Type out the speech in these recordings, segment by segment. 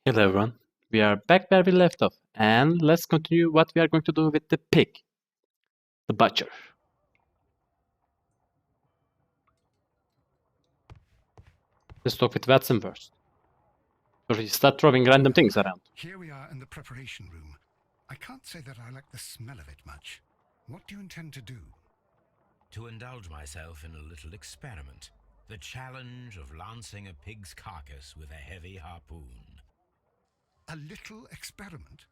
Hello everyone, we are back where we left off, and let's continue what we are going to do with the pig, the butcher. Let's talk with Watson first. So he start throwing random things around. Here we are in the preparation room. I can't say that I like the smell of it much. What do you intend to do? To indulge myself in a little experiment. The challenge of lancing a pig's carcass with a heavy harpoon. A little experiment?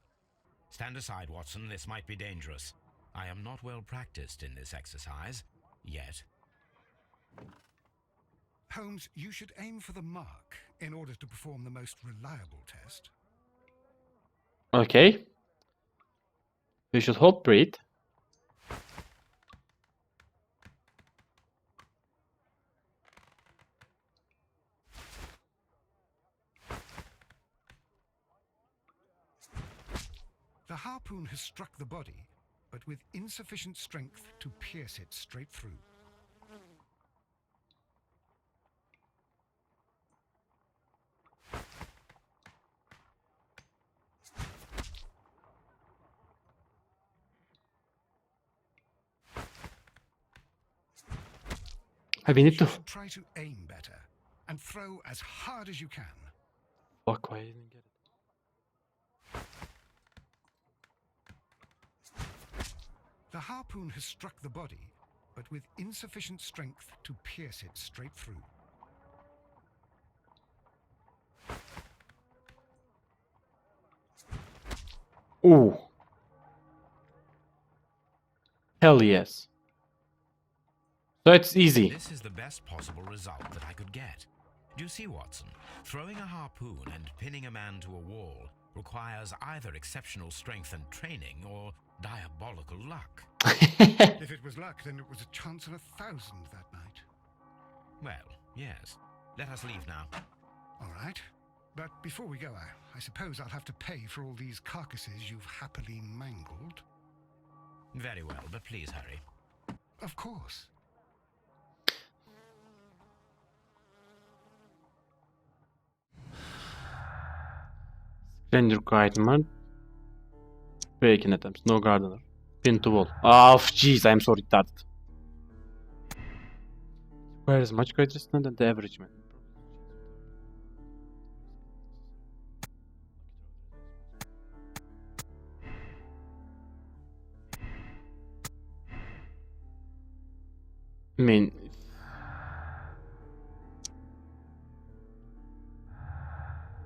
Stand aside, Watson. This might be dangerous. I am not well practiced in this exercise, yet. Holmes, you should aim for the mark in order to perform the most reliable test. Okay. We should hold breathe. The harpoon has struck the body, but with insufficient strength to pierce it straight through. We need to... You should try to aim better and throw as hard as you can. Fuck, why didn't I get it? The harpoon has struck the body, but with insufficient strength to pierce it straight through. Ooh. Hell yes. So it's easy. This is the best possible result that I could get. Do you see, Watson? Throwing a harpoon and pinning a man to a wall requires either exceptional strength and training or diabolical luck. If it was luck, then it was a chance in 1,000 that night. Well, yes. Let us leave now. All right. But before we go, I suppose I'll have to pay for all these carcasses you've happily mangled. Very well, but please hurry. Of course. Stranger requirement. Breaking attempts. No gardener. Pin to wall. Oh, jeez, I'm so retarded. Where is much greater strength than the average man? I mean,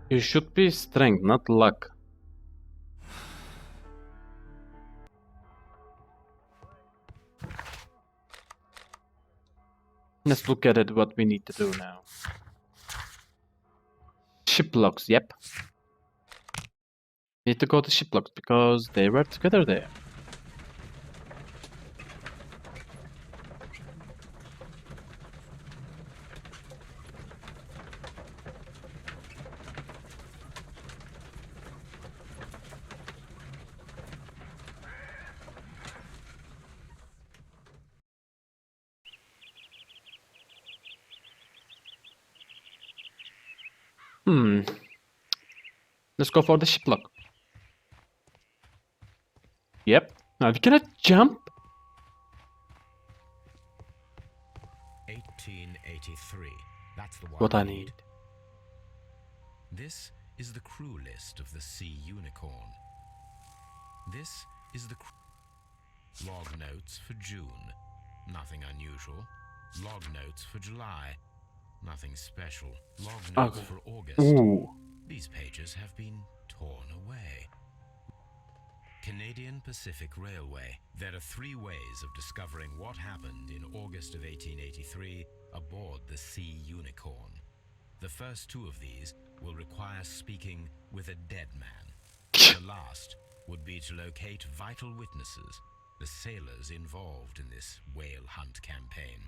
you should be strength, not luck. Let's look at it, what we need to do now. Ship locks, yep. Need to go to ship locks because they were together there. Let's go for the ship lock. Yep. Now we cannot jump. 1883. That's the one What I we need. This is the crew list of the Sea Unicorn. This is the log notes for June. Nothing unusual. Log notes for July. Nothing special. Log notes Okay. for August. Ooh. These pages have been torn away. Canadian Pacific Railway. There are 3 ways of discovering what happened in August of 1883 aboard the Sea Unicorn. The first 2 of these will require speaking with a dead man. The last would be to locate vital witnesses, the sailors involved in this whale hunt campaign.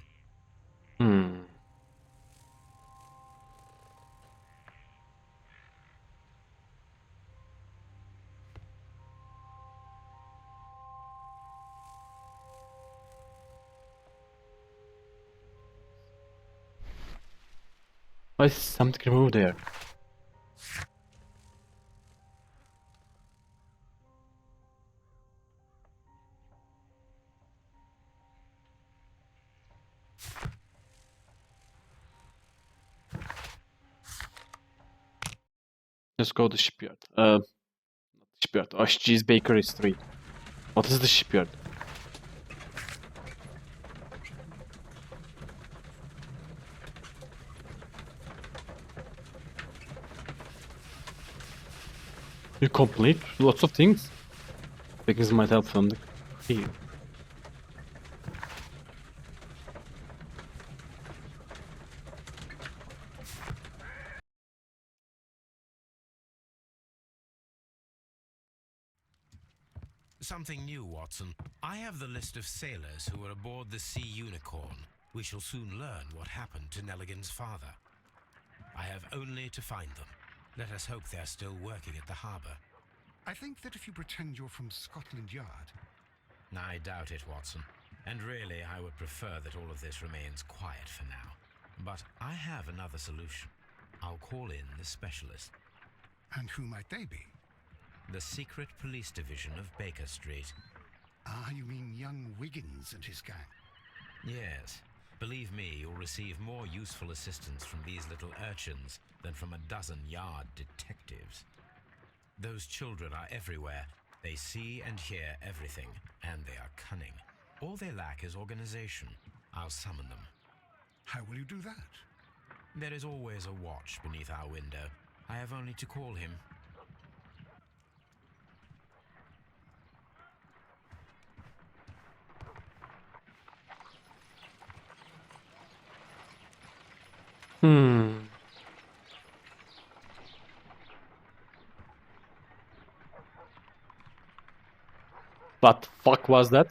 Why is something removed there? Let's go to shipyard. Not shipyard. Aşçıy's Bakery Street. What is the shipyard? You complete lots of things. Because might help from the field. Something new, Watson. I have the list of sailors who were aboard the Sea Unicorn. We shall soon learn what happened to Nelligan's father. I have only to find them. Let us hope they're still working at the harbour. I think that if you pretend you're from Scotland Yard... I doubt it, Watson. And really, I would prefer that all of this remains quiet for now. But I have another solution. I'll call in the specialist. And who might they be? The secret police division of Baker Street. Ah, you mean young Wiggins and his gang? Yes. Believe me, you'll receive more useful assistance from these little urchins than from a dozen yard detectives. Those children are everywhere. They see and hear everything, and they are cunning. All they lack is organization. I'll summon them. How will you do that? There is always a watch beneath our window. I have only to call him. What the fuck was that?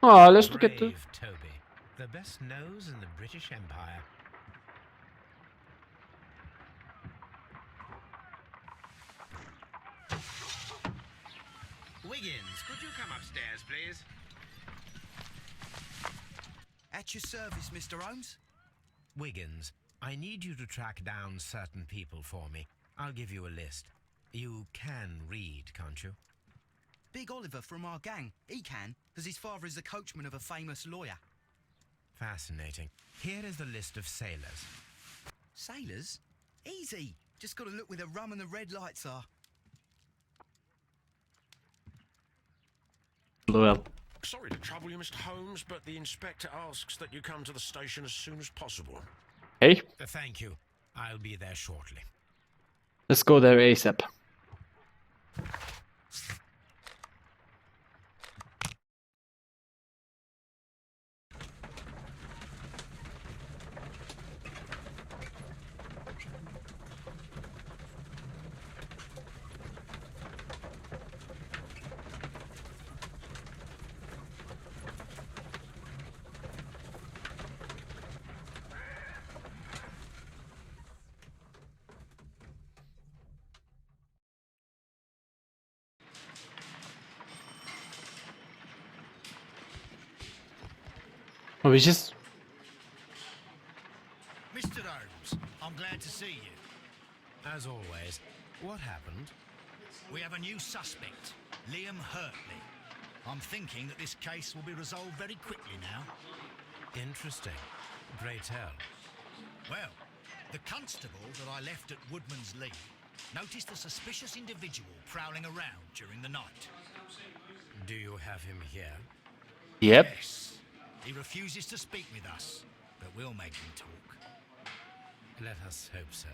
Ah, let's look at the... Brave Toby, the best nose in the British Empire. Wiggins, could you come upstairs, please? At your service, Mr. Holmes. Wiggins, I need you to track down certain people for me. I'll give you a list. You can read, can't you? Big Oliver from our gang. He can, because his father is the coachman of a famous lawyer. Fascinating. Here is the list of sailors. Sailors? Easy. Just got to look where the rum and the red lights are. Well, Sorry to trouble you, Mr. Holmes, but the inspector asks that you come to the station as soon as possible. hey, Thank you. I'll be there shortly. let's go there ASAP. Oh, we just... Mr. Holmes, I'm glad to see you. As always, what happened? We have a new suspect, Liam Hurtley. I'm thinking that this case will be resolved very quickly now. Interesting. Pray tell. Well, the constable that I left at Woodman's Lee noticed a suspicious individual prowling around during the night. Do you have him here? Yep. Yes, he refuses to speak with us, but we'll make him talk. Let us hope so.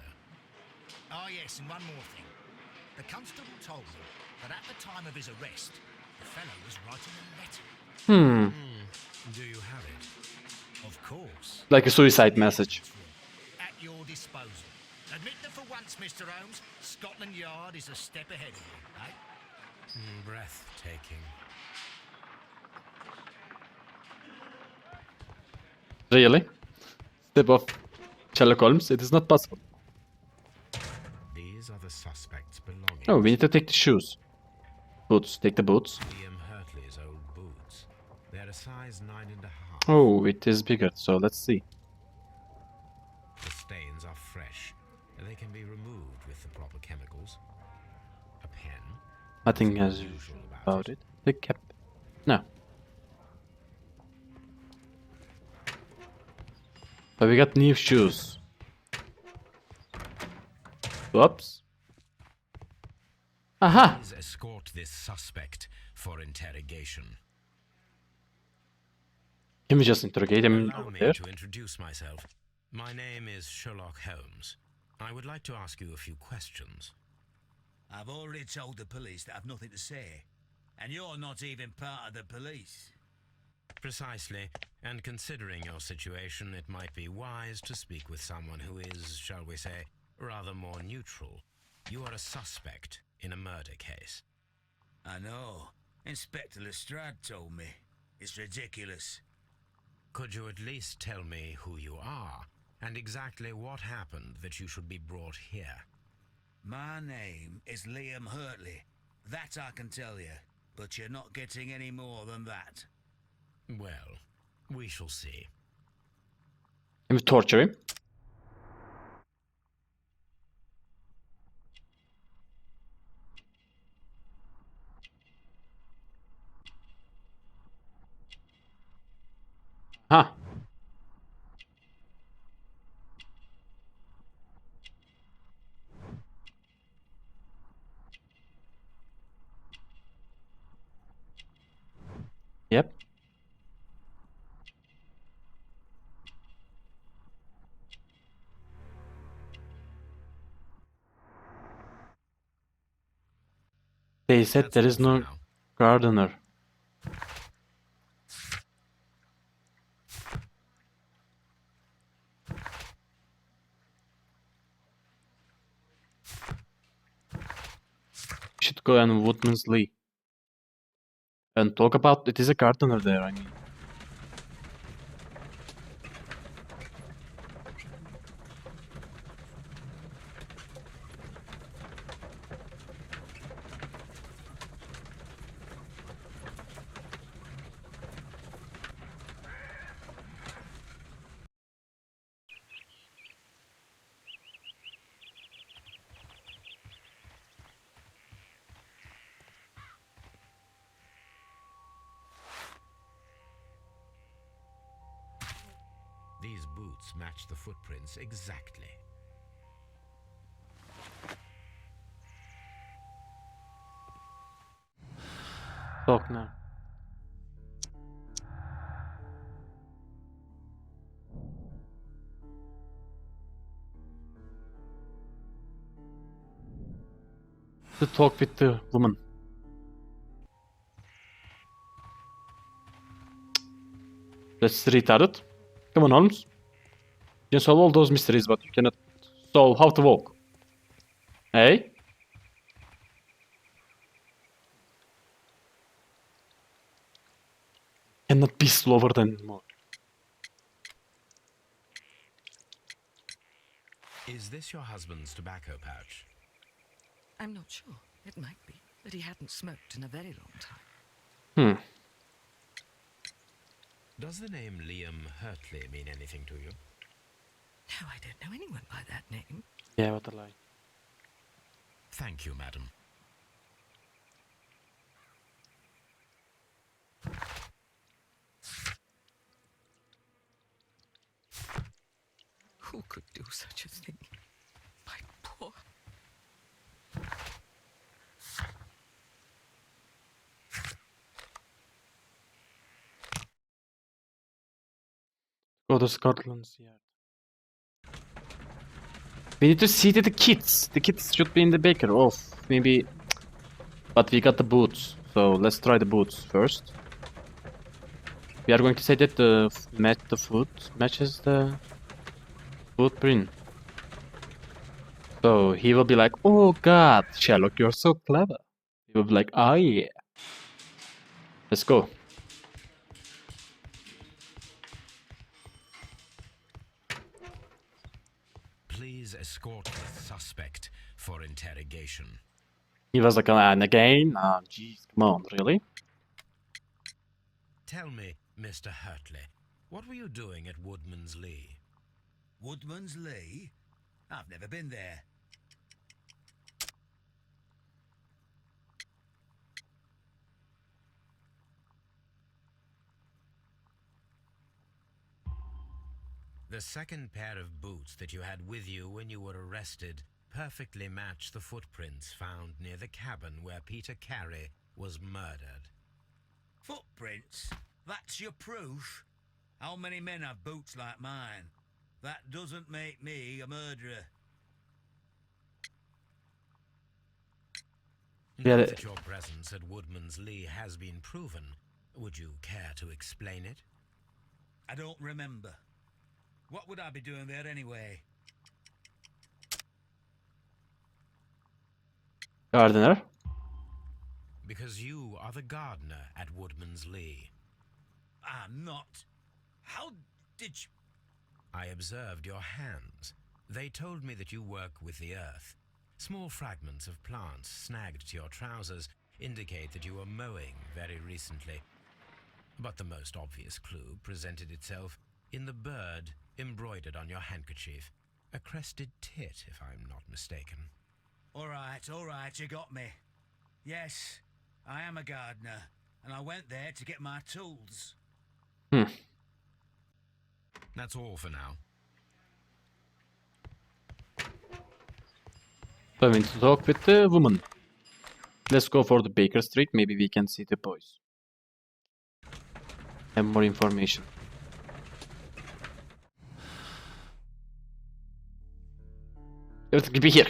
Ah, yes, and one more thing. The constable told me that at the time of his arrest, the fellow was writing a letter. Do you have it? Of course. Like a suicide message. At your disposal. Admit that for once, Mr. Holmes, Scotland Yard is a step ahead of you, eh? Breathtaking. Really? Step of Sherlock Holmes? It is not possible. These are the suspects belonging Oh, we need to take the shoes. Boots. Take the boots. to Liam Hurtley's old boots. They're a size 9.5. Oh, it is bigger, so let's see. The stains are fresh. They can be removed with the proper chemicals. A pen. Nothing as Usual about it. The cap. No. But we got new shoes. Whoops. Aha! Please escort this suspect for interrogation. Can we just interrogate him Allow over me there? to introduce myself. My name is Sherlock Holmes. I would like to ask you a few questions. I've already told the police that I've nothing to say. And you're not even part of the police. Precisely, and considering your situation, it might be wise to speak with someone who is, shall we say, rather more neutral. You are a suspect in a murder case. I know. Inspector Lestrade told me. It's ridiculous. Could you at least tell me who you are, and exactly what happened that you should be brought here? My name is Liam Hurtley. That I can tell you. But you're not getting any more than that. Well, we shall see. Can we torture him? Huh. Yep. They said That's there all is for no now. gardener. We should go and Woodman's Lee. And talk about it is a gardener there, I mean. These boots match the footprints exactly. Talk now. To talk with the woman. That's retarded. Come on, Holmes. You can solve all those mysteries, but you cannot solve how to walk. Hey? Cannot be slower than more. Is this your husband's tobacco pouch? I'm not sure. It might be, but he hadn't smoked in a very long time. Hmm. Does the name Liam Hurtley mean anything to you? No, I don't know anyone by that name. Yeah, what a lie. Thank you, madam. Who could do such a thing? My poor... Go to Scotland's Yard. We need to see the kids. The kids should be in the baker. Oh, maybe. But we got the boots. So let's try the boots first. We are going to say that the foot matches the footprint. So he will be like, oh god, Sherlock, you're so clever. He will be like, oh yeah. Let's go. Please escort the suspect for interrogation. He was like, and again? Ah, jeez, come on, really? Tell me, Mr. Hurtley, what were you doing at Woodman's Lee? Woodman's Lee? I've never been there. The second pair of boots that you had with you when you were arrested perfectly match the footprints found near the cabin where Peter Carey was murdered. Footprints? That's your proof? How many men have boots like mine? That doesn't make me a murderer. Now Yeah, that your presence at Woodman's Lee has been proven, would you care to explain it? I don't remember. What would I be doing there anyway? gardener. Because you are the gardener at Woodman's Lee. I'm not. How did you... I observed your hands. They told me that you work with the earth. Small fragments of plants snagged to your trousers indicate that you were mowing very recently. But the most obvious clue presented itself in the bird embroidered on your handkerchief. A crested tit, if I'm not mistaken. All right, you got me. Yes, I am a gardener, and I went there to get my tools. That's all for now. So I need to talk with the woman. Let's go for the Baker Street. Maybe we can see the boys. Have more information. Everything will be here.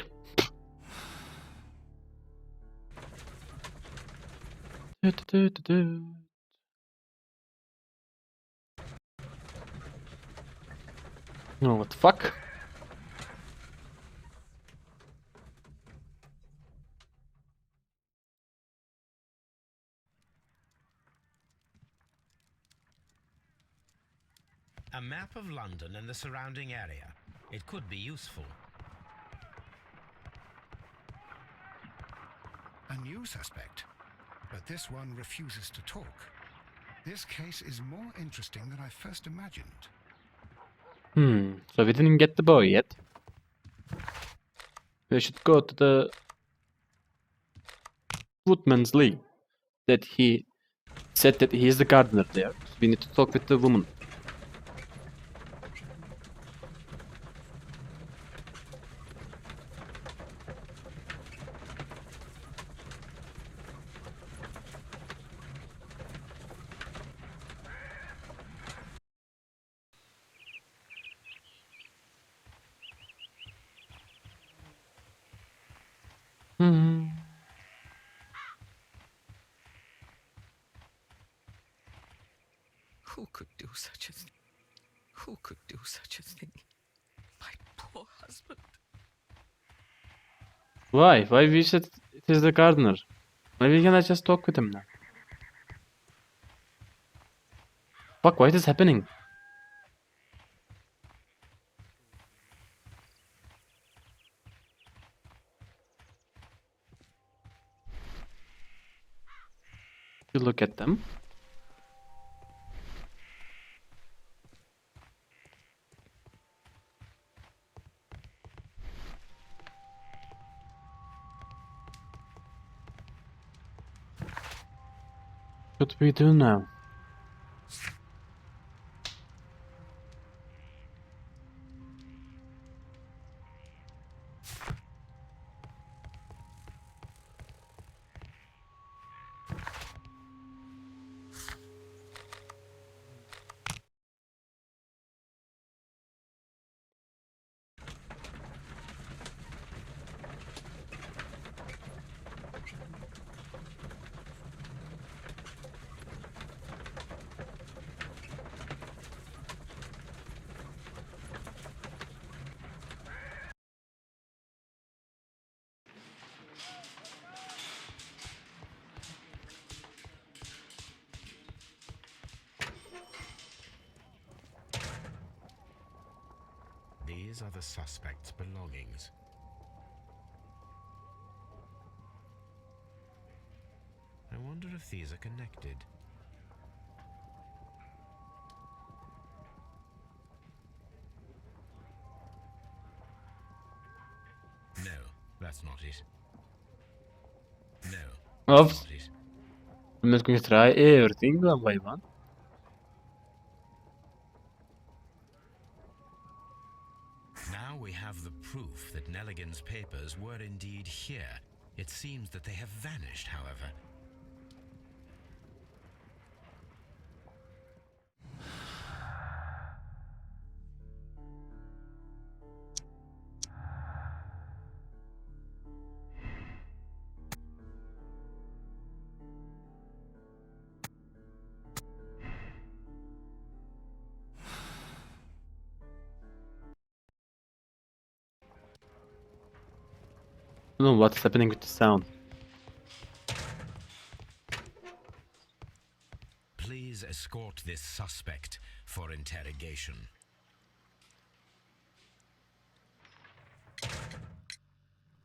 Oh, what the fuck? A map of London and the surrounding area. It could be useful. A new suspect, but this one refuses to talk. This case is more interesting than I first imagined. So we didn't get the boy yet. We should go to the Woodman's Lee. That he said that he is the gardener there. So we need to talk with the woman. Who could do such a thing? Who could do such a thing? My poor husband. Why? Why we said it is the gardener? Maybe can I just talk with him now? Fuck, why is this happening? You look at them. What do we do now? These are the suspect's belongings. I wonder if these are connected. No, that's not it. No, Of that's not it. I'm just going to try everything one by one. Now we have the proof that Nelligan's papers were indeed here. It seems that they have vanished, however. I don't know what's happening with the sound. Please escort this suspect for interrogation.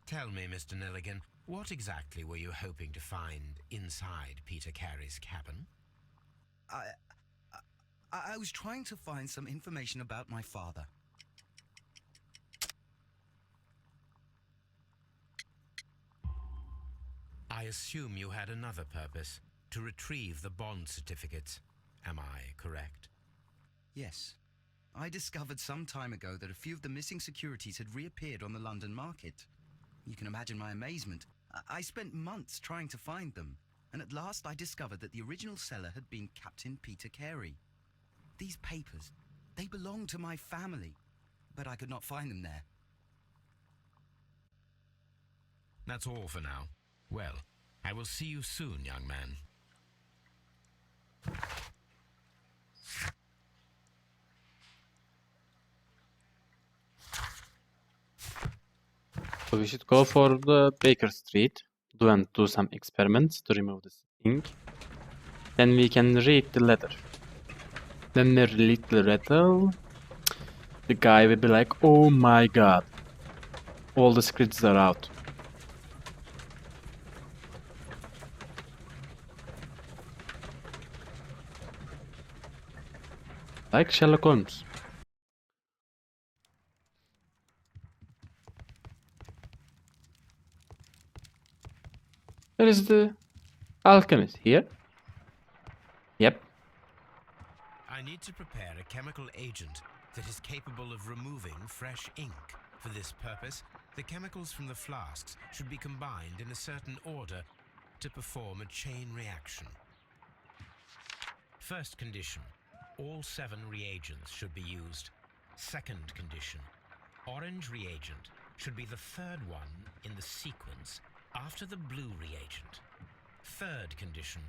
Tell me, Mr. Nelligan, what exactly were you hoping to find inside Peter Carey's cabin? I was trying to find some information about my father. I assume you had another purpose, to retrieve the bond certificates. Am I correct? Yes. I discovered some time ago that a few of the missing securities had reappeared on the London market. You can imagine my amazement. I spent months trying to find them, and at last I discovered that the original seller had been Captain Peter Carey. These papers, they belonged to my family, but I could not find them there. That's all for now. Well, I will see you soon, young man. So we should go for the Baker Street, do some experiments to remove this ink. Then we can read the letter. When we read the letter, the guy will be like, oh my god, all the secrets are out. Like Sherlock Holmes. Where is the alchemist? Here? Yep. I need to prepare a chemical agent that is capable of removing fresh ink. For this purpose, the chemicals from the flasks should be combined in a certain order to perform a chain reaction. First condition, all 7 reagents should be used. Second condition, orange reagent should be the third one in the sequence after the blue reagent. Third condition,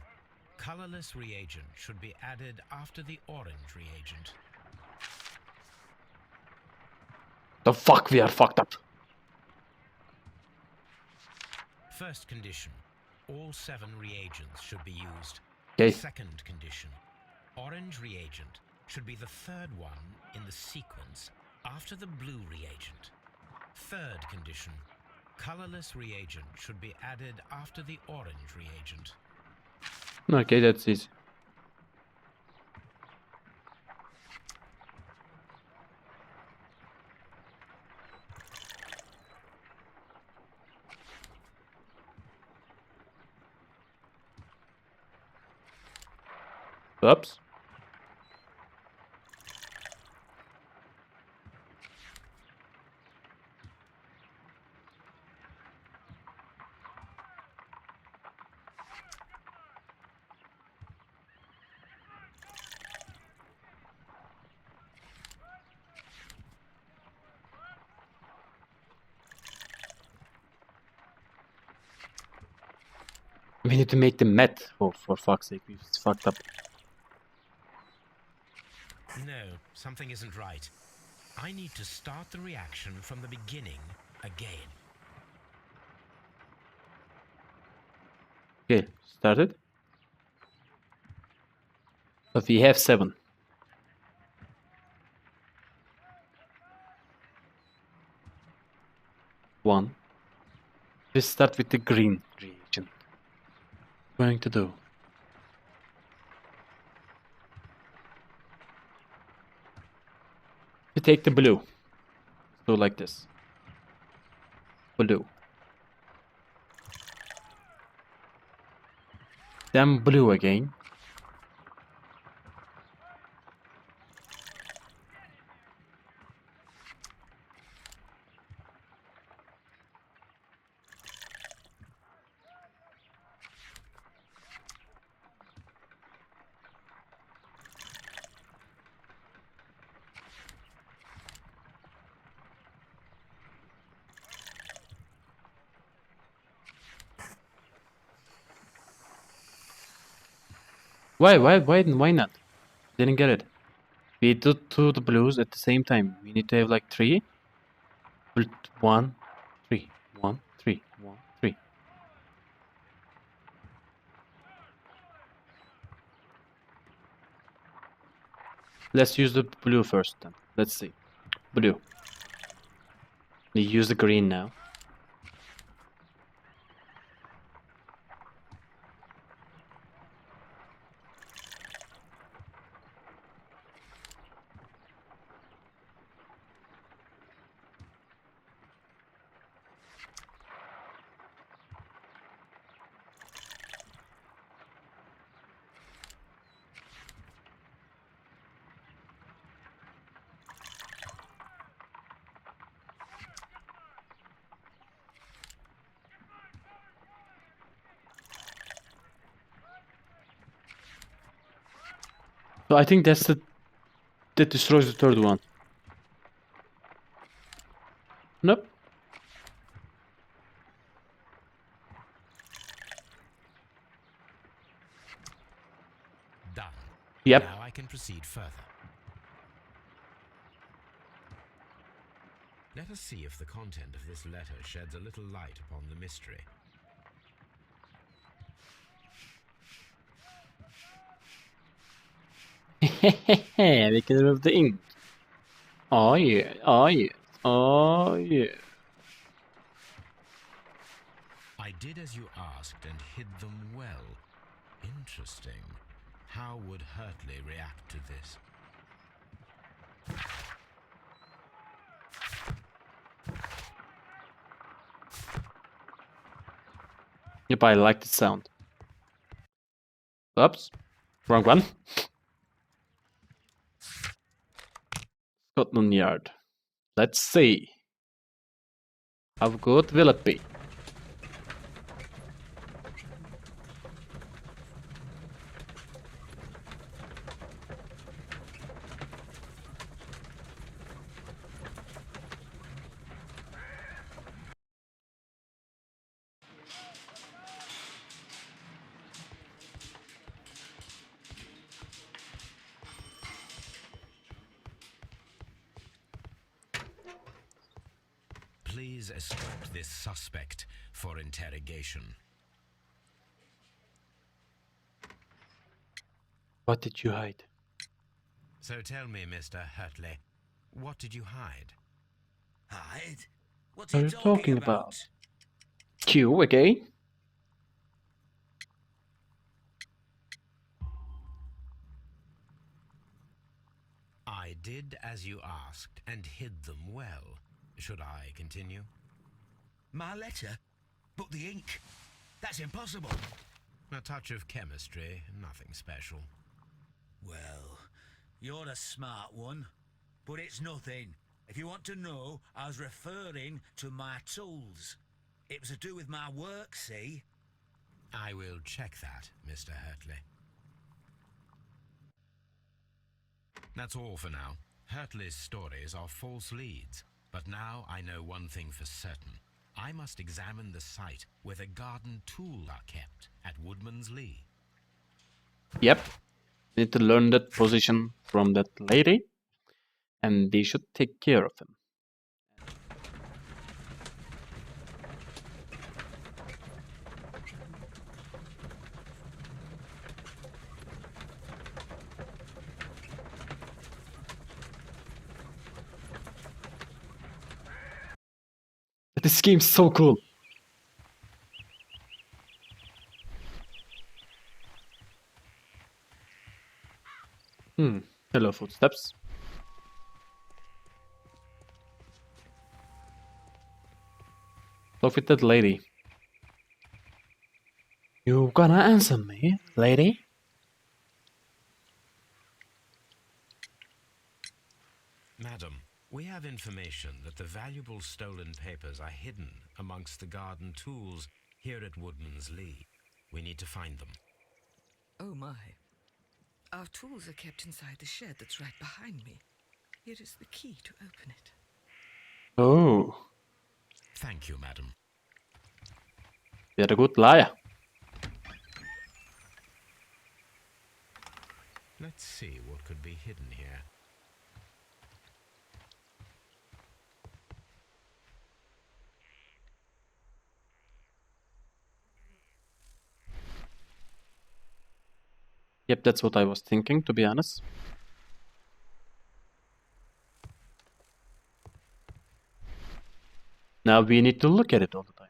colorless reagent should be added after the orange reagent. The fuck, we are fucked up. First condition, all 7 reagents should be used. Okay. Second condition, orange reagent should be the third one in the sequence after the blue reagent. Third condition, colorless reagent should be added after the orange reagent. Okay, that's easy. Oops. We need to make the meth. Oh, for fuck's sake, we fucked up. No, something isn't right. I need to start the reaction from the beginning again. Okay, started. But we have 7. One. Let's start with the green reagent. Going to do. We take the blue. So like this. Blue. Then blue again. Why not? Didn't get it. We do two the blues at the same time. We need to have like 3. 1, 3, 1, 3, 1, 3. Let's use the blue first then. Let's see. Blue. We use the green now. So I think that destroys the third one. Nope. Done. Yep. Now I can proceed further. Let us see if the content of this letter sheds a little light upon the mystery. We can remove the ink. Oh yeah, oh yeah, oh yeah. I did as you asked and hid them well. Interesting. How would Hurtley react to this? Yep, I like the sound. Oops, wrong one. Scotland Yard. Let's see. How good will it be? Please escort this suspect for interrogation. What did you hide? So tell me, Mr. Hurtley, what did you hide? Hide? What What are you talking about? Q again? I did as you asked and hid them well. Should I continue? My letter? But the ink? That's impossible. A touch of chemistry, nothing special. Well, you're a smart one. But it's nothing. If you want to know, I was referring to my tools. It was to do with my work, see? I will check that, Mr. Hurtley. That's all for now. Hurtley's stories are false leads. But now I know one thing for certain. I must examine the site where the garden tools are kept at Woodman's Lee. Yep. Need to learn that position from that lady. And they should take care of him. This game's so cool. Hello, footsteps. Talk with that lady. You gonna answer me, lady? Madam, we have information that the valuable stolen papers are hidden amongst the garden tools here at Woodman's Lee. We need to find them. Oh my. Our tools are kept inside the shed that's right behind me. Here is the key to open it. Oh, Thank you, madam. you're a good liar. hidden here. Yep, that's what I was thinking, to be honest. Now we need to look at it all the time.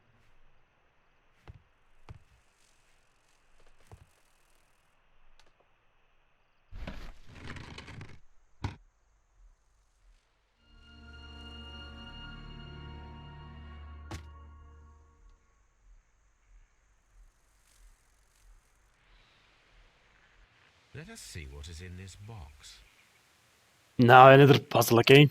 Let us see what is in this box. Now another puzzle again.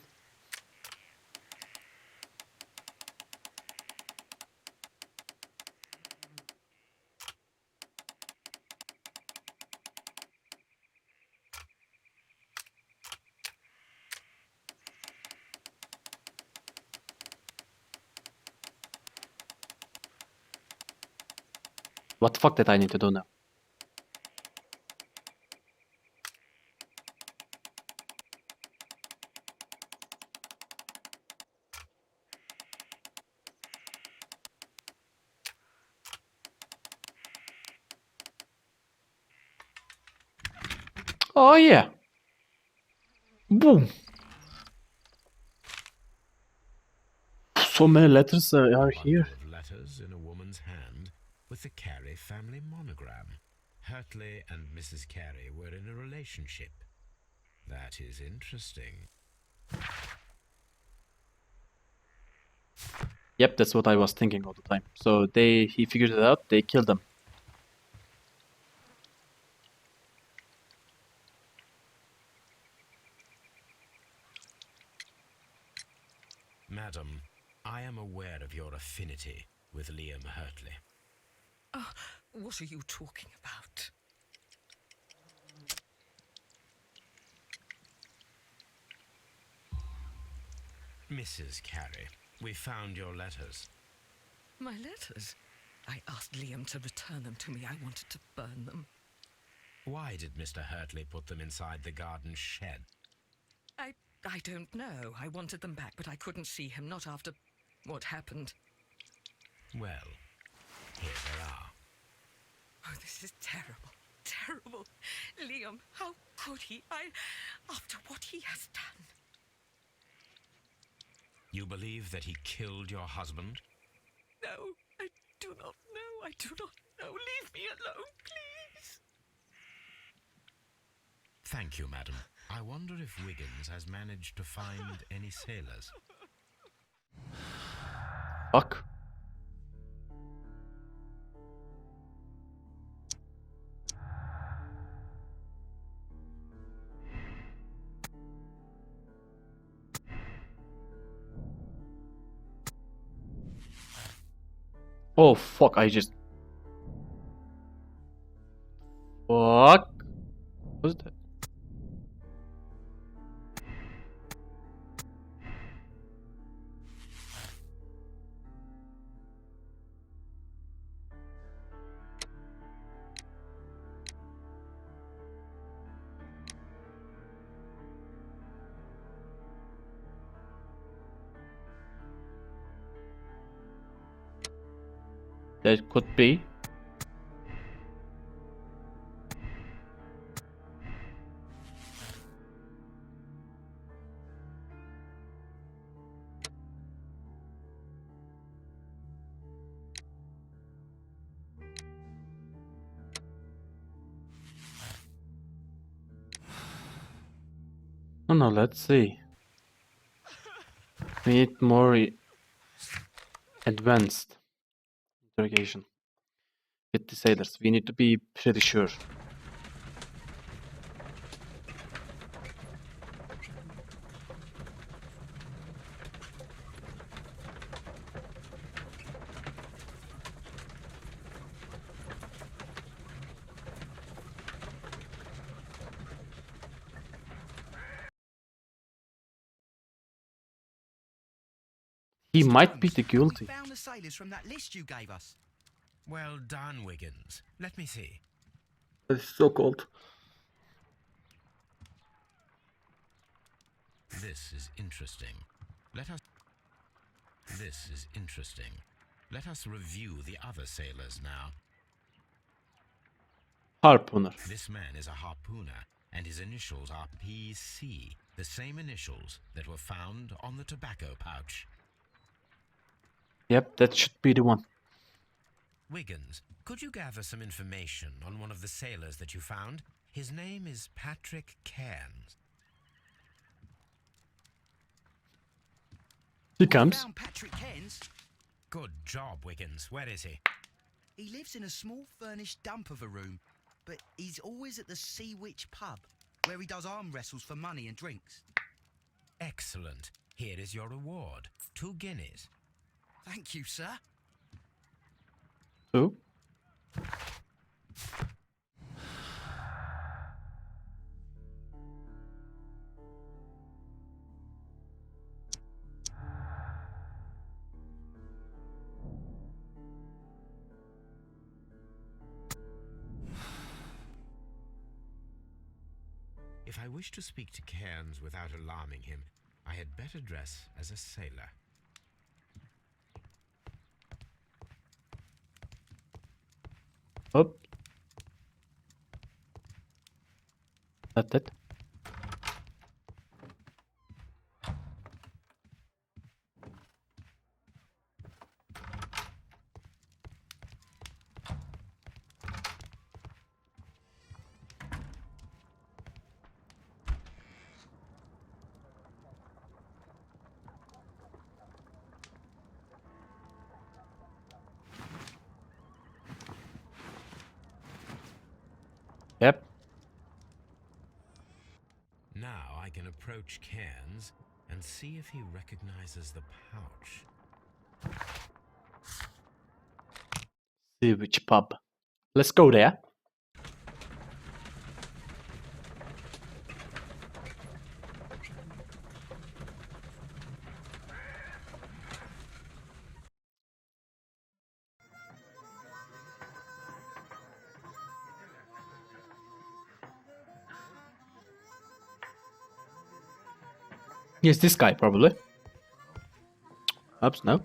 What the fuck did I need to do now? Oh yeah. Boom. So many letters are Bundle here. of letters in a woman's hand with the Carey family monogram. Hurtley and Mrs. Carey were in a relationship. That is interesting. Yep, that's what I was thinking all the time. So he figured it out, they killed them. Madam, I am aware of your affinity with Liam Hurtley. Oh, what are you talking about? Mrs. Carey, we found your letters. My letters? I asked Liam to return them to me. I wanted to burn them. Why did Mr. Hurtley put them inside the garden shed? I don't know. I wanted them back, but I couldn't see him, not after what happened. Well, here they are. Oh, this is terrible. Terrible. Liam, how could he? After what he has done. You believe that he killed your husband? No, I do not know. I do not know. Leave me alone, please. Thank you, madam. I wonder if Wiggins has managed to find any sailors. Fuck. Oh fuck, I just... Fuck. What's that? That could be. Oh no, let's see. We need more advanced interrogation. With the sailors, we need to be pretty sure. He might be the guilty. We found the sailors from that list you gave us. Well done, Wiggins. Let me see. It's so cold. This is interesting. Let us... This is interesting. Let us review the other sailors now. Harpooner. This man is a harpooner, and his initials are PC, the same initials that were found on the tobacco pouch. Yep, that should be the one. Wiggins, could you gather some information on one of the sailors that you found? His name is Patrick Cairns. He comes. Found Patrick Cairns. Good job, Wiggins. Where is he? He lives in a small furnished dump of a room, but he's always at the Sea Witch pub, where he does arm wrestles for money and drinks. Excellent. Here is your reward. 2 guineas. Thank you, sir. Who? If I wish to speak to Cairns without alarming him, I had better dress as a sailor. Up. That's it. Yep. Now I can approach Cairns and see if he recognizes the pouch. See which pub. Let's go there. Yes, this guy probably. Oops, no.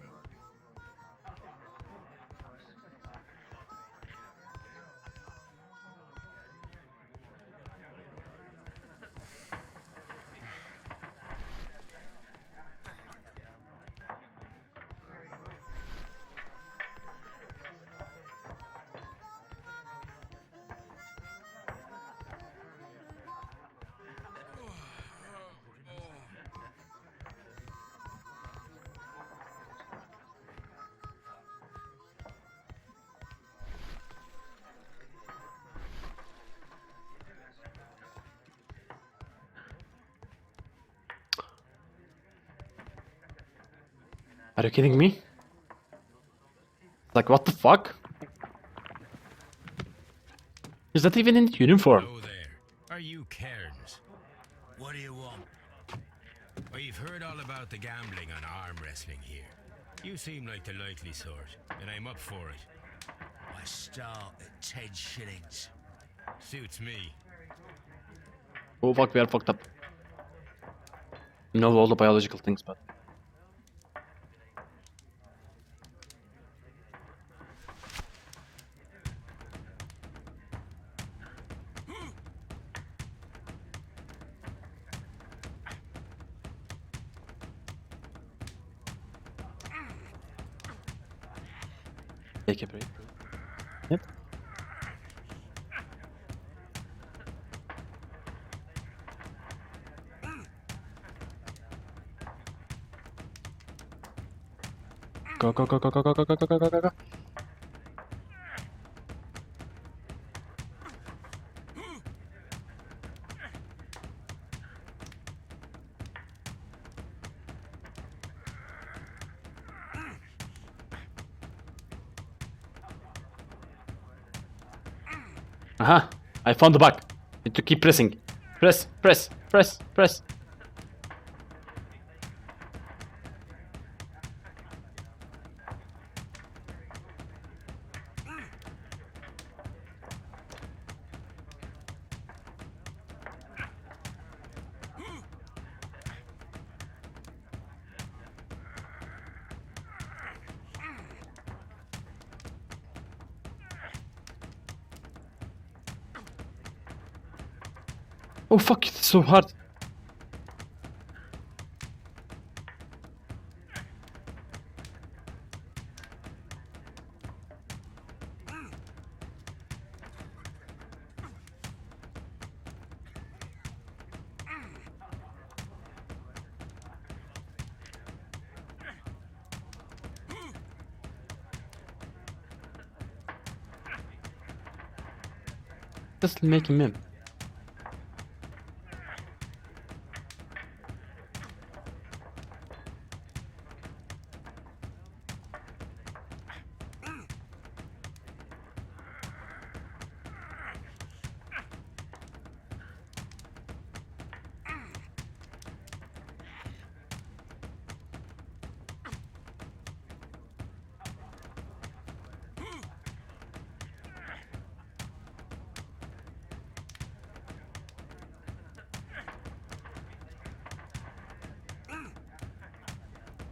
Are you kidding me? Like, what the fuck? Is that even in uniform? Hello there. Are you Cairns? What do you want? We've heard all about the gambling on arm wrestling here. You seem like the likely sort, and I'm up for it. I start at 10 shillings. Suits me. Oh fuck, we are fucked up. Know all the biological things, but... Take a break. Yep. Go, go, go, go, go, go, go, go, go, go, go, go. Aha! I found the bug. Need to keep pressing. Press, press, press, press. Oh fuck, it's so hard. Just make him in.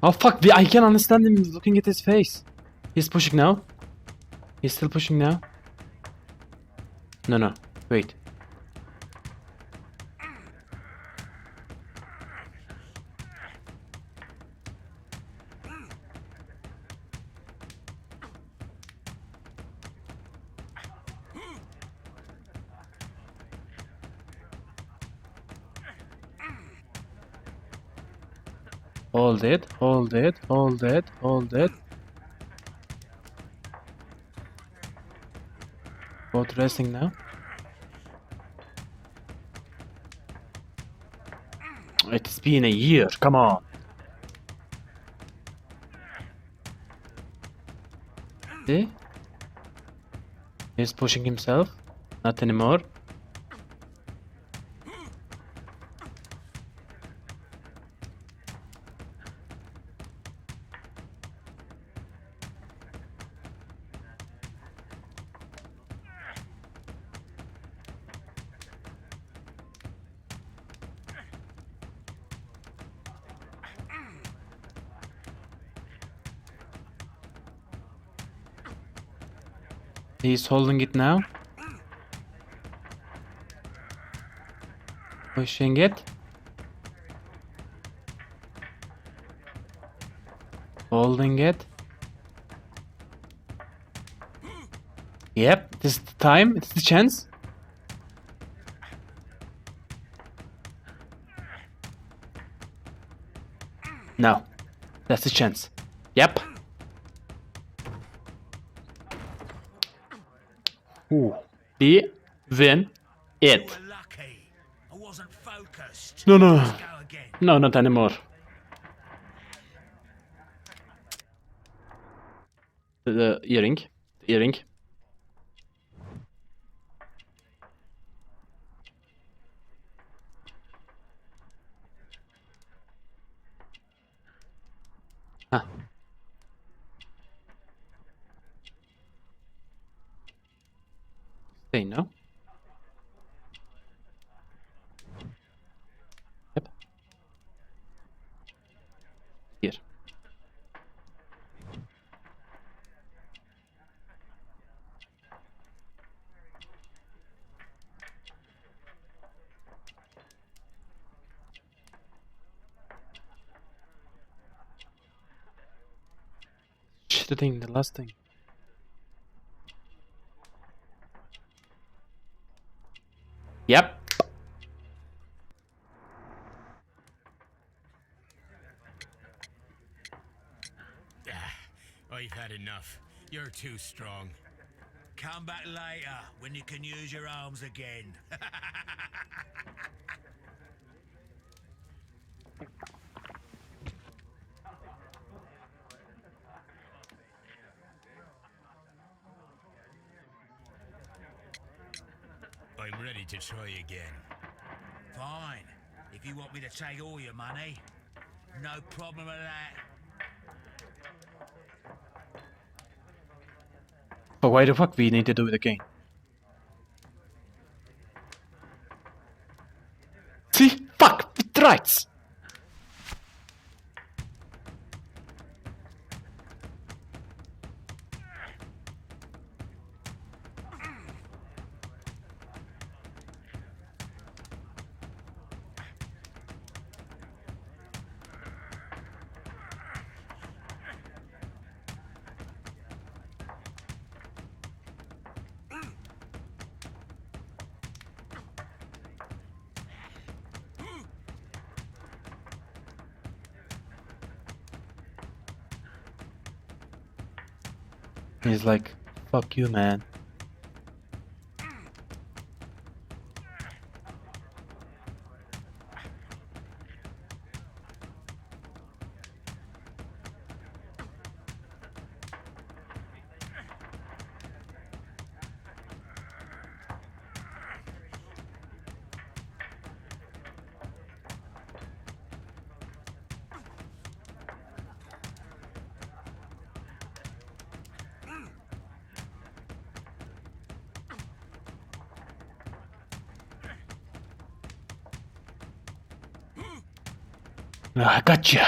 Oh fuck, I can't understand him looking at his face. He's pushing now. He's still pushing now. No, no, wait. Hold it, hold it, hold it, hold it. Both resting now. It's been a year, come on. See? He's pushing himself. Not anymore. He's holding it now. Pushing it. Holding it. Yep, this is the time, it's the chance. No, that's the chance. Yep. Ooh. We win it. You were lucky. I wasn't focused. No, no. Let's go again. No, not anymore. The earring. The earring. Huh. Stay now. Yep. Here. The thing, the last thing. Yep. I've had enough. You're too strong. Come back later when you can use your arms again. I'm ready to try again. Fine. If you want me to take all your money, no problem with that. But why the fuck we need to do it again? See? Fuck! It writes! He's like, fuck you, man. I gotcha.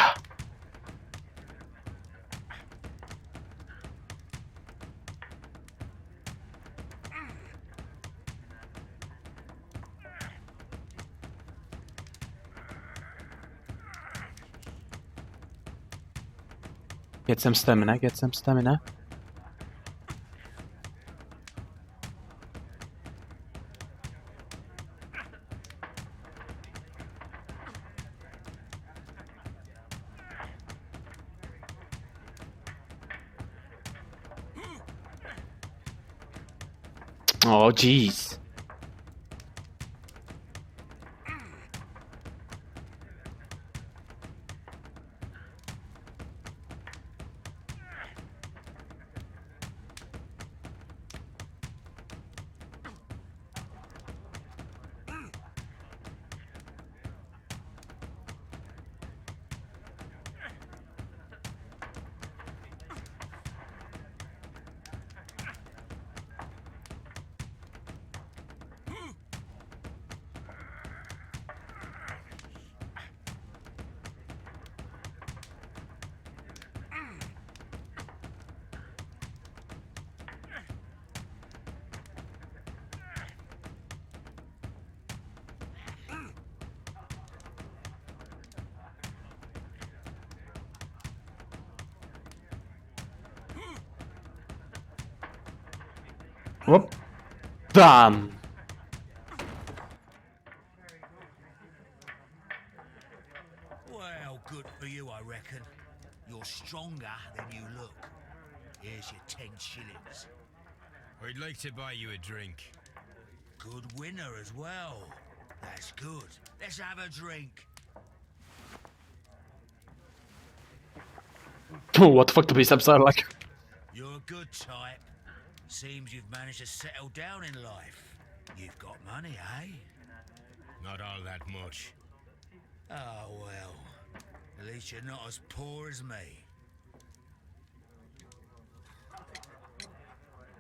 Get some stamina, get some stamina. Oh, jeez. Whoop. Damn. Well, good for you, I reckon. You're stronger than you look. Here's your 10 shillings. I'd like to buy you a drink. Good winner as well. That's good. Let's have a drink. What the fuck do biceps are like? You're a good type. Seems you've managed to settle down in life. You've got money, eh? Not all that much. Oh, well. At least you're not as poor as me.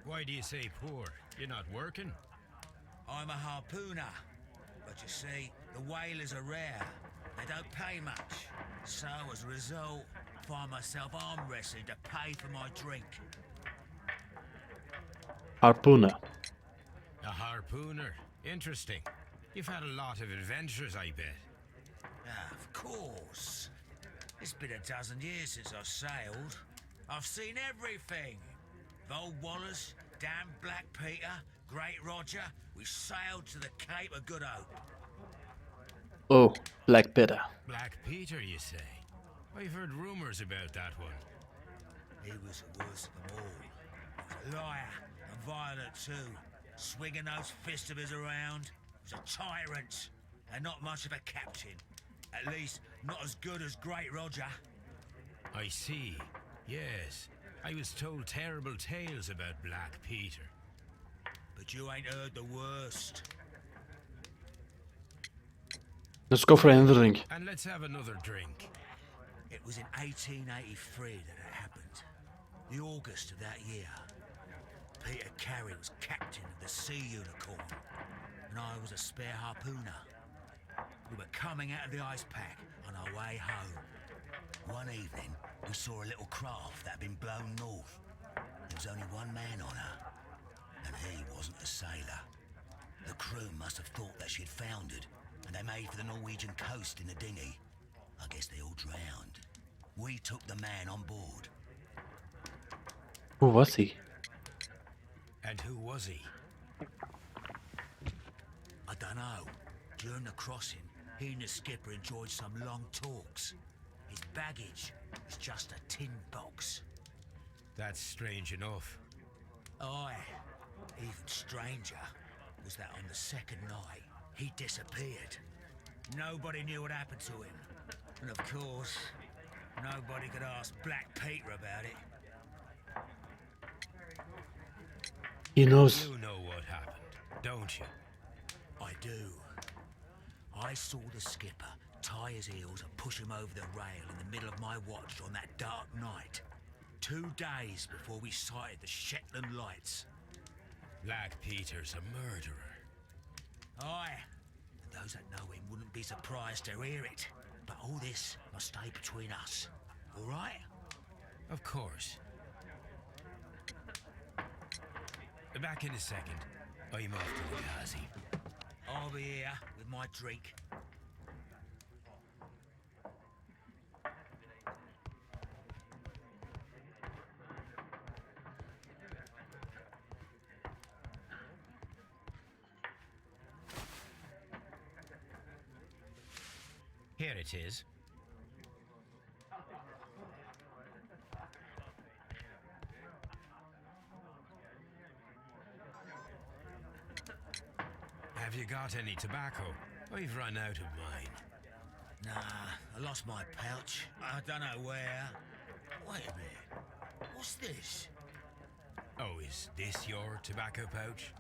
Why do you say poor? You're not working? I'm a harpooner. But you see, the whalers are rare. They don't pay much. So, as a result, I find myself arm wrestling to pay for my drink. Harpooner. A harpooner. Interesting. You've had a lot of adventures, I bet. Of course. It's been a dozen years since I've sailed. I've seen everything. Old Wallace, damn Black Peter, Great Roger. We sailed to the Cape of Good Hope. Oh, Black Peter. Black Peter, you say? I've heard rumors about that one. He was the worst of them all. He was a liar and violent too. Swinging those fists of his around. He was a tyrant and not much of a captain. At least, not as good as Great Roger. I see. Yes. I was told terrible tales about Black Peter. But you ain't heard the worst. Let's go for another drink. And let's have another drink. It was in 1883 that it happened. The August of that year. Peter Carey was captain of the Sea Unicorn, and I was a spare harpooner. We were coming out of the ice pack on our way home. One evening, we saw a little craft that had been blown north. There was only one man on her, and he wasn't a sailor. The crew must have thought that she'd foundered, and they made for the Norwegian coast in the dinghy. I guess they all drowned. We took the man on board. Who was he? And who was he? I don't know. During the crossing, he and the skipper enjoyed some long talks. His baggage was just a tin box. That's strange enough. Aye. Even stranger was that on the second night, he disappeared. Nobody knew what happened to him. And of course, nobody could ask Black Peter about it. He knows. You know what happened, don't you? I do. I saw the skipper tie his heels and push him over the rail in the middle of my watch on that dark night. 2 days before we sighted the Shetland lights. Black Peter's a murderer. Aye. And those that know him wouldn't be surprised to hear it. But all this must stay between us. All right? Of course. Back in a second. I'm off to the Ghazi. I'll be here with my drink. Here it is. Have you got any tobacco? I've run out of mine. Nah, I lost my pouch. I don't know where. Wait a minute. What's this? Oh, is this your tobacco pouch?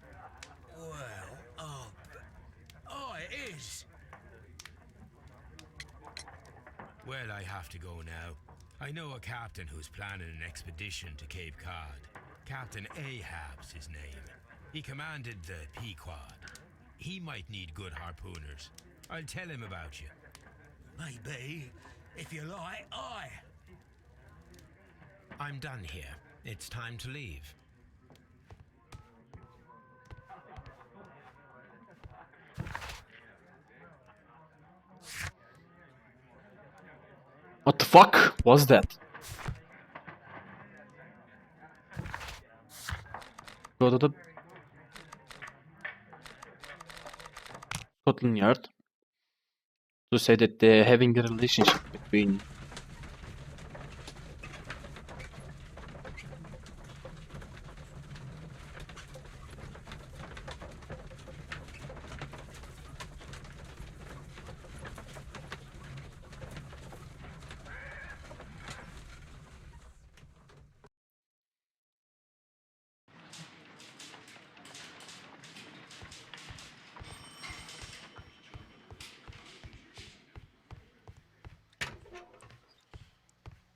Well, oh, it is. Well, I have to go now. I know a captain who's planning an expedition to Cape Cod. Captain Ahab's his name. He commanded the Pequod. He might need good harpooners. I'll tell him about you. Maybe. If you like, aye. I'm done here. It's time to leave. What the fuck was that? Go to the Scotland Yard to say that they're having a relationship between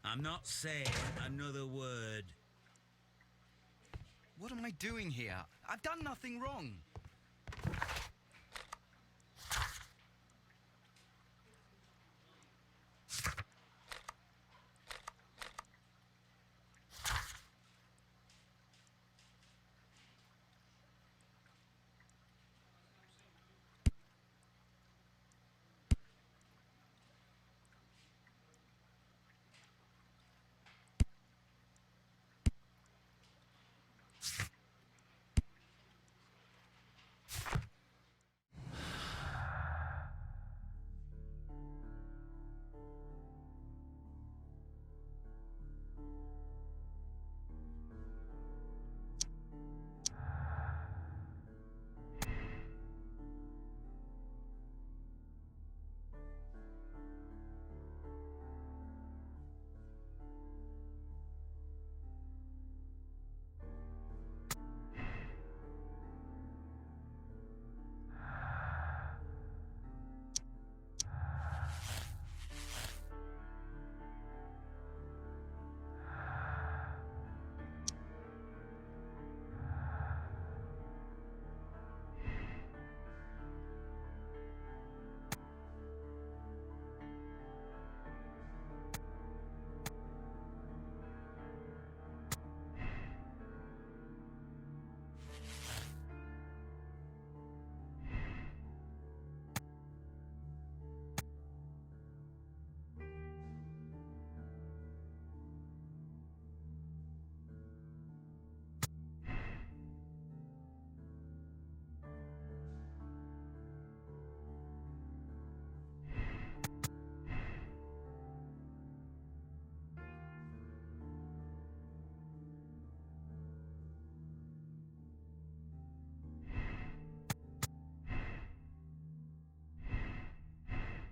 I'm not saying another word. What am I doing here? I've done nothing wrong.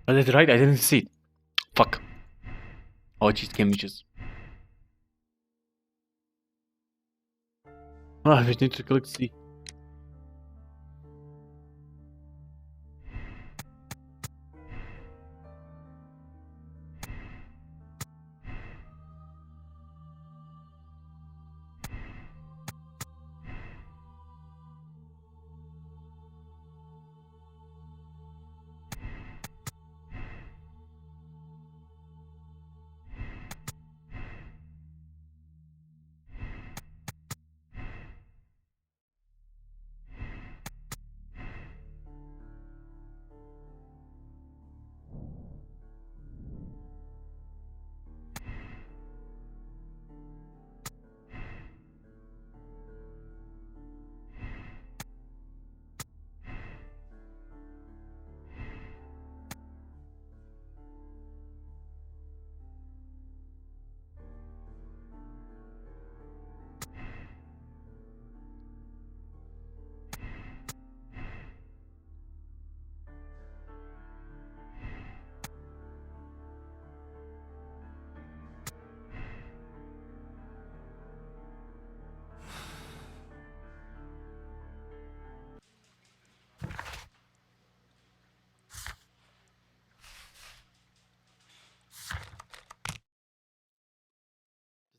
I did right? I didn't see it. Fuck. Oh, cheese sandwiches. Ah, we need to click C.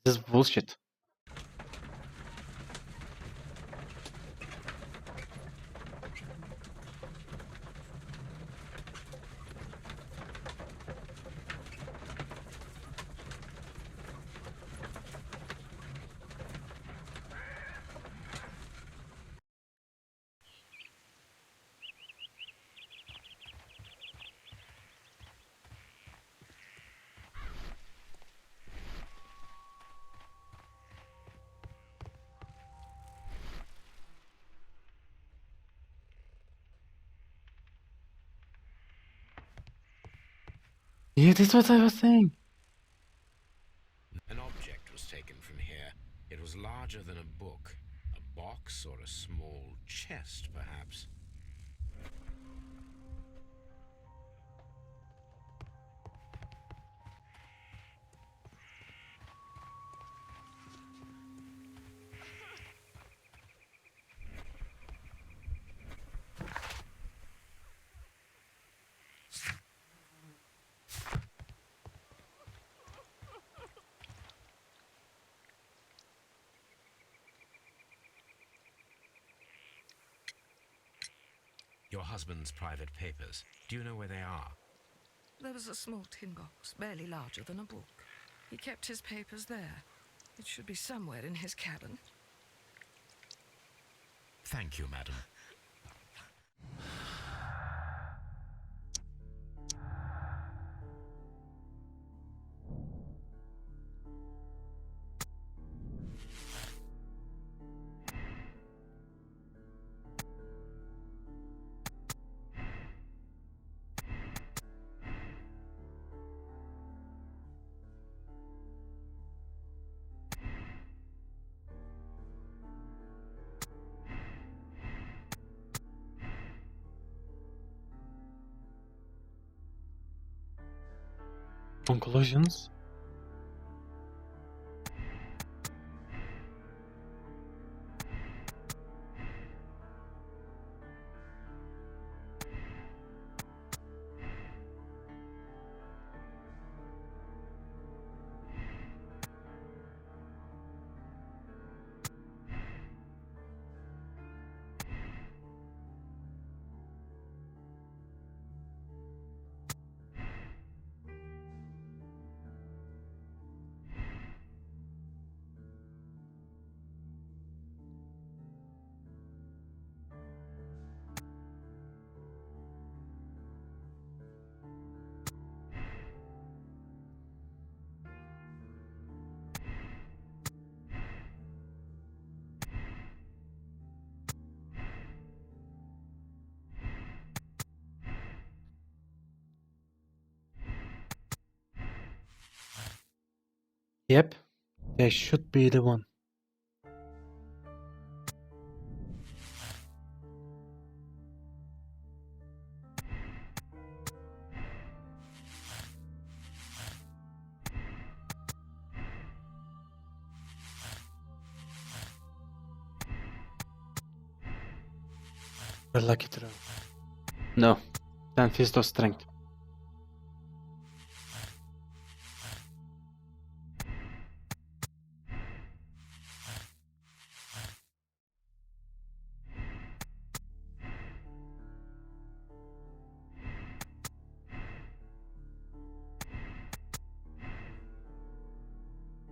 This is bullshit. Yeah, that's what I was saying. An object was taken from here. It was larger than a book. A box or a small chest, perhaps. Your husband's private papers. Do you know where they are? There was a small tin box, barely larger than a book. He kept his papers there. It should be somewhere in his cabin. Thank you, madam. Conclusions? Yep, they should be the one. A lucky throw. No. 10 Fist of Strength.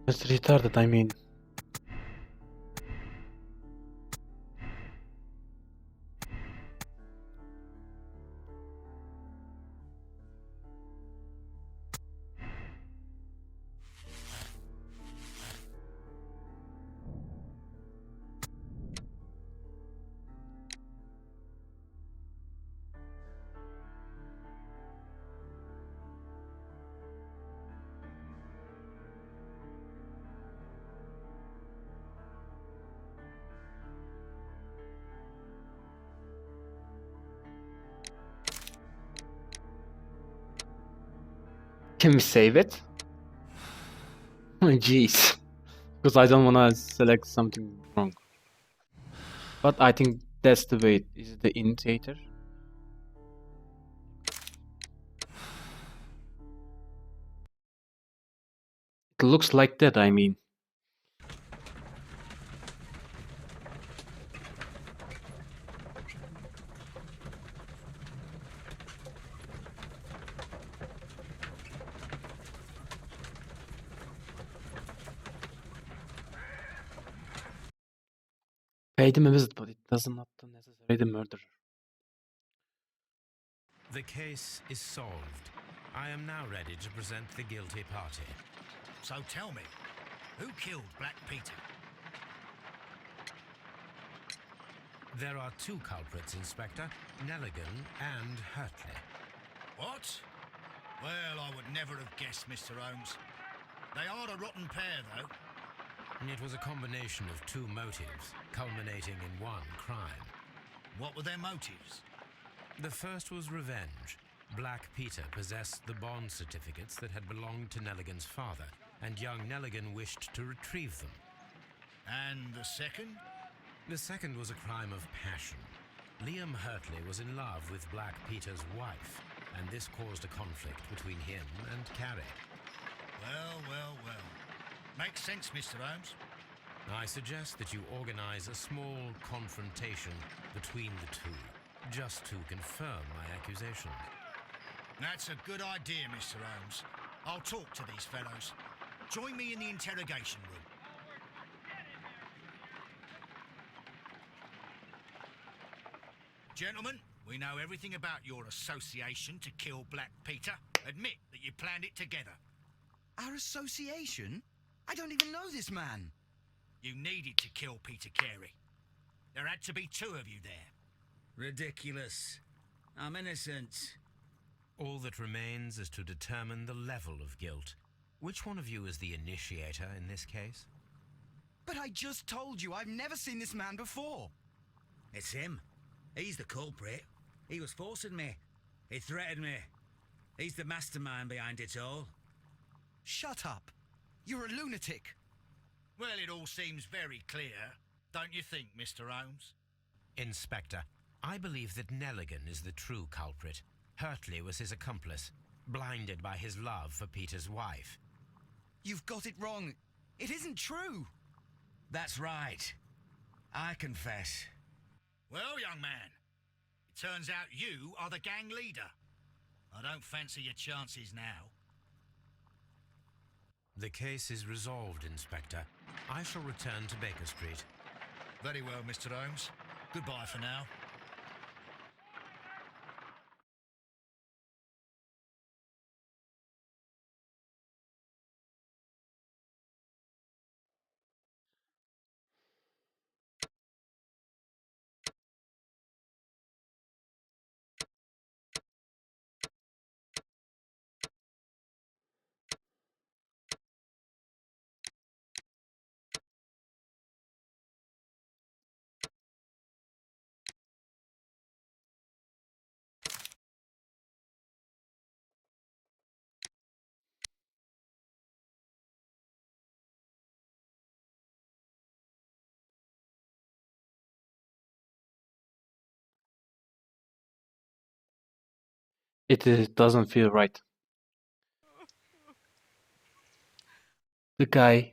It's retarded, I mean. Can we save it? Oh, jeez. Because I don't wanna select something wrong. But I think that's the way. Is it the initiator? It looks like that, I mean. Paid him a visit, but it doesn't not necessarily the murderer. The case is solved. I am now ready to present the guilty party. So tell me, who killed Black Peter? There are two culprits, Inspector, Nelligan and Hurtley. What? Well, I would never have guessed, Mr. Holmes. They are a rotten pair, though. It was a combination of two motives, culminating in one crime. What were their motives? The first was revenge. Black Peter possessed the bond certificates that had belonged to Nelligan's father, and young Nelligan wished to retrieve them. And the second? The second was a crime of passion. Liam Hurtley was in love with Black Peter's wife, and this caused a conflict between him and Carrie. Well, well, well. Makes sense, Mr. Holmes. I suggest that you organize a small confrontation between the two, just to confirm my accusations. That's a good idea, Mr. Holmes. I'll talk to these fellows. Join me in the interrogation room. Gentlemen, we know everything about your association to kill Black Peter. Admit that you planned it together. Our association? I don't even know this man. You needed to kill Peter Carey. There had to be two of you there. Ridiculous. I'm innocent. All that remains is to determine the level of guilt. Which one of you is the initiator in this case? But I just told you I've never seen this man before. It's him. He's the culprit. He was forcing me. He threatened me. He's the mastermind behind it all. Shut up. You're a lunatic. Well, it all seems very clear, don't you think, Mr. Holmes? Inspector, I believe that Nelligan is the true culprit. Hurtley was his accomplice, blinded by his love for Peter's wife. You've got it wrong. It isn't true. That's right. I confess. Well, young man, it turns out you are the gang leader. I don't fancy your chances now. The case is resolved, Inspector. I shall return to Baker Street. Very well, Mr. Holmes. Goodbye for now. It doesn't feel right. The guy.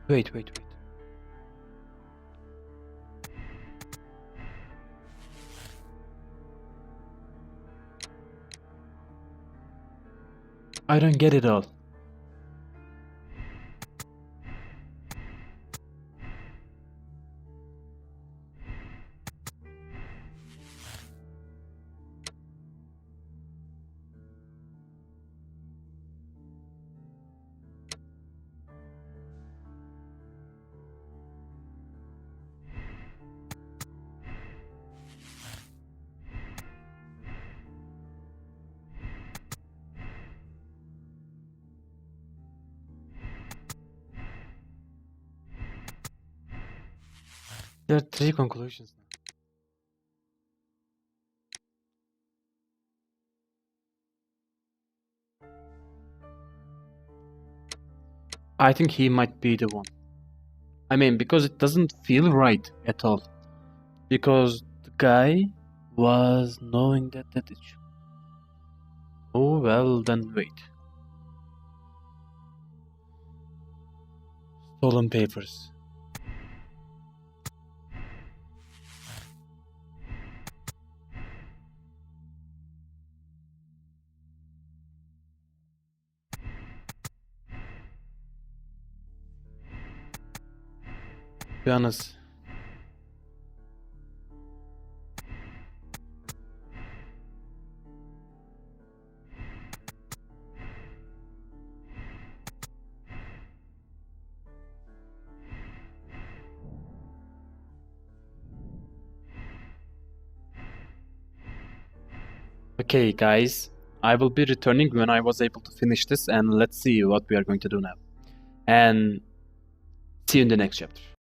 Wait. I don't get it all. There are 3 conclusions now. I think he might be the one. I mean, because it doesn't feel right at all. Because the guy was knowing that it should. Oh, well, then wait. Stolen papers. To be honest. Okay, guys, I will be returning when I was able to finish this, and let's see what we are going to do now. And see you in the next chapter.